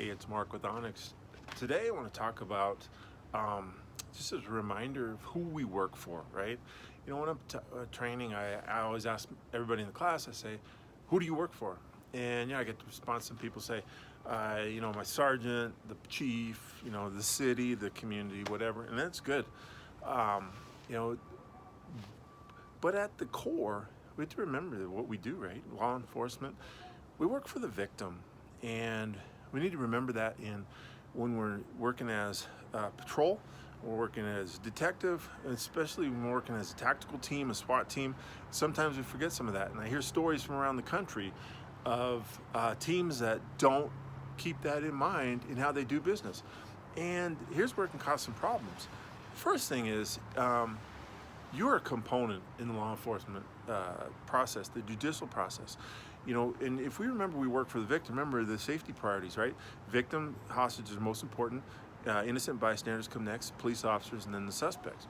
Hey, it's Mark with Onyx. Today I want to talk about just as a reminder of who we work for, right? You know, when I'm training, I always ask everybody in the class, I say, who do you work for? And, I get the response, some people say, my sergeant, the chief, the city, the community, whatever, and that's good. Um, you know, but at the core, we have to remember that what we do, right? Law enforcement, we work for the victim. And we need to remember that when we're working as patrol, we're working as detective, and especially when we're working as a tactical team, a SWAT team. Sometimes we forget some of that. And I hear stories from around the country of teams that don't keep that in mind in how they do business. And here's where it can cause some problems. First thing is, you're a component in the law enforcement process, the judicial process. And if we remember we work for the victim, remember the safety priorities, right? Victim, hostage is most important. Innocent bystanders come next, police officers, and then the suspects.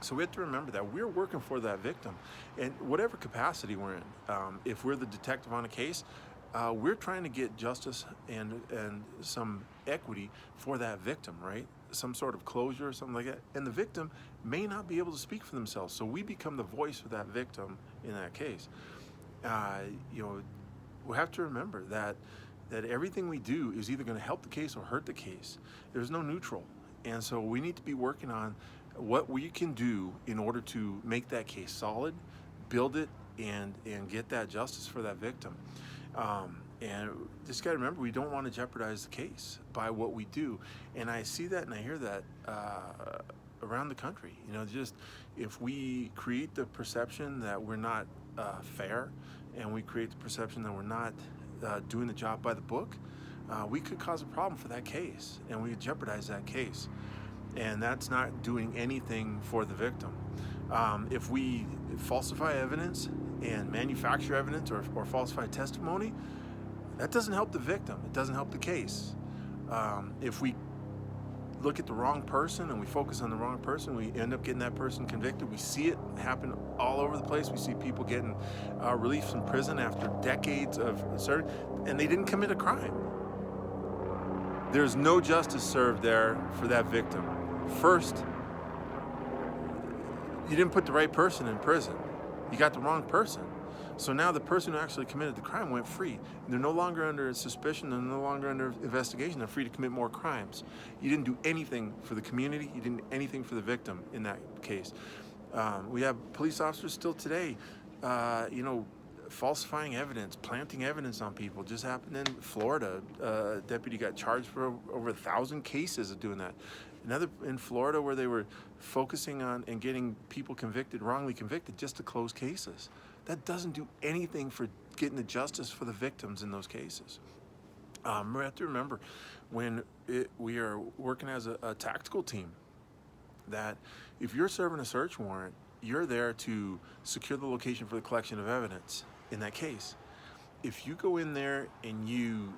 So we have to remember that we're working for that victim, and whatever capacity we're in. If we're the detective on a case, we're trying to get justice and some equity for that victim, right? Some sort of closure or something like that. And the victim may not be able to speak for themselves, so we become the voice for that victim in that case. We have to remember that everything we do is either going to help the case or hurt the case. There's no neutral. And so we need to be working on what we can do in order to make that case solid, build it, and get that justice for that victim. And just got to remember, we don't want to jeopardize the case by what we do. And I see that and I hear that around the country. Just if we create the perception that we're not fair, and we create the perception that we're not doing the job by the book, we could cause a problem for that case, and we could jeopardize that case. And that's not doing anything for the victim. If we falsify evidence and manufacture evidence or falsify testimony, that doesn't help the victim. It doesn't help the case. If we look at the wrong person and we focus on the wrong person, we end up getting that person convicted. We see it happen all over the place. We see people getting released from prison after decades of serving, and they didn't commit a crime. There's no justice served there for that victim. First, you didn't put the right person in prison. You got the wrong person. So now the person who actually committed the crime went free. They're no longer under suspicion, they're no longer under investigation, they're free to commit more crimes. You didn't do anything for the community, you didn't do anything for the victim in that case. We have police officers still today, falsifying evidence, planting evidence on people. Just happened in Florida. A deputy got charged for over 1,000 cases of doing that. Another in Florida where they were focusing on and getting people convicted, wrongly convicted, just to close cases. That doesn't do anything for getting the justice for the victims in those cases. We have to remember when we are working as a tactical team that if you're serving a search warrant, you're there to secure the location for the collection of evidence in that case. If you go in there and you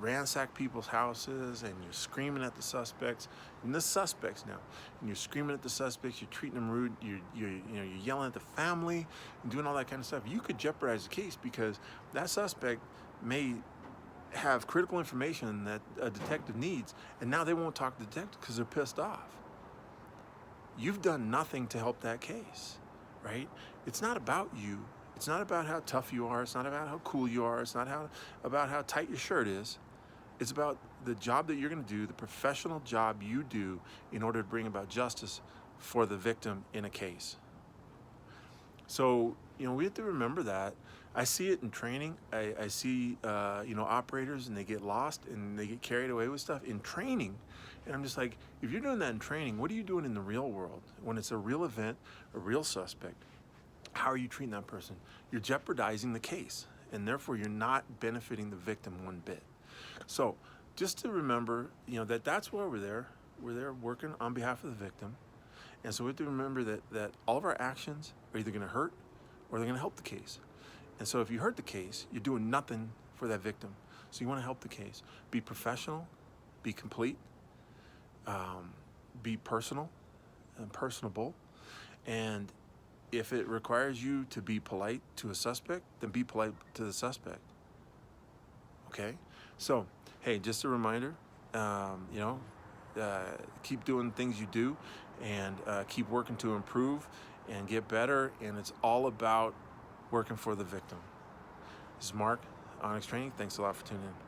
ransack people's houses and you're screaming at the suspects, and you're screaming at the suspects, you're treating them rude, you're yelling at the family and doing all that kind of stuff, you could jeopardize the case because that suspect may have critical information that a detective needs, and now they won't talk to the detective because they're pissed off. You've done nothing to help that case, right? It's not about you. It's not about how tough you are. It's not about how cool you are. It's not about how tight your shirt is. It's about the job that you're going to do, the professional job you do in order to bring about justice for the victim in a case. So, we have to remember that. I see it in training. I see, operators, and they get lost and they get carried away with stuff in training. And I'm just like, if you're doing that in training, what are you doing in the real world? When it's a real event, a real suspect, how are you treating that person? You're jeopardizing the case, and therefore you're not benefiting the victim one bit. So just to remember, that's why we're there. We're there working on behalf of the victim. And so we have to remember that all of our actions are either going to hurt or they're going to help the case. And so if you hurt the case, you're doing nothing for that victim. So you want to help the case. Be professional, be complete, be personal and personable. And if it requires you to be polite to a suspect, then be polite to the suspect. Okay? So hey, just a reminder, you know, keep doing things you do, and keep working to improve and get better. And it's all about working for the victim. This is Mark, Onyx Training. Thanks a lot for tuning in.